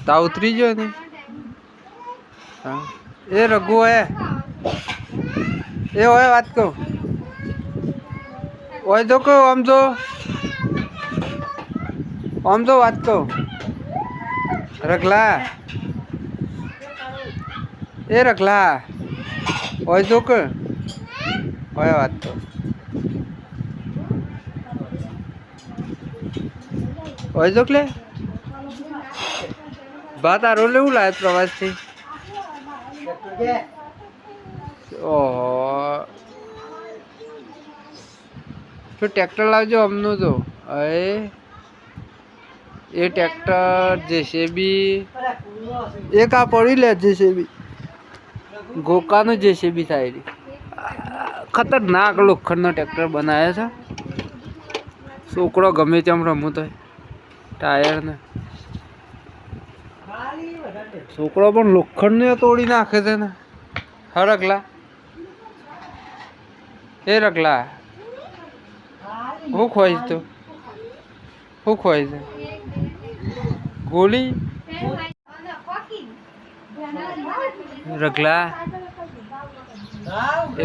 તા ઉતરી ગયો ને એ રઘુ હે એ હોય વાત કહું હોય તો કહું આમ તો વાત કહું રખલા એ રખલા હોય તો કે હોય વાત તો હોય તો લે બા તારો લેવું લાય પ્રવાસથી ઓહો તો ટ્રેક્ટર લાવજો અમનું તો એ ટ્રેક્ટર જેસીબી એક આ પડી લે જેસીબી ગોકાનું જેસીબી થાય ખતરનાક લોખંડનો ટ્રેક્ટર બનાવ્યો છે છોકરો ગમે તેમ રમવું તો ટાયર ને છોકરો પણ લોખંડને તોડી નાખે છે ને હા રખલા એ રખલા હું ખોઈશ તો હું ખોઈશ ગોલી રખલા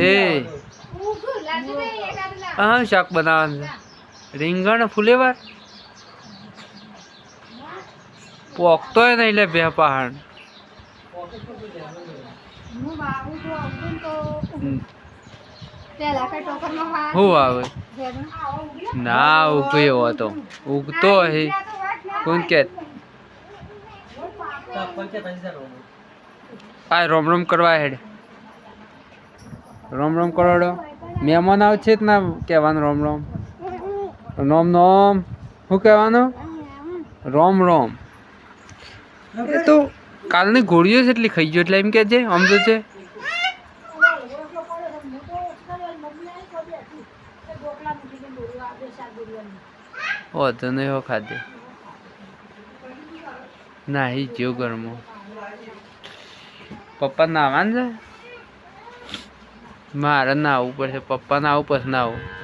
એ હા શાક બનાવવાનું રીંગણ ફુલેવાર પોકતોય નહીં લે બે પહાડ હું આવે ના ઉગ્યો હતો ઉગતો હે કોણ કે આ રોમ રોમ કરવા હેડ રોમ રોમ કરોડો મહેમાન આવે છે જ ના કહેવાનું રોમ રોમ નોમ નોમ શું કહેવાનું રોમ રોમ એ તો કાલની ગોળીઓ છે એટલી ખાઈ ગયો એટલે એમ કે છે સમજો છે તો નહીં હો ખાધે નાહી જ્યો ઘરમાં પપ્પા નાવાનું છે મારે ના આવવું પડશે પપ્પા ના આવું પછી ના આવું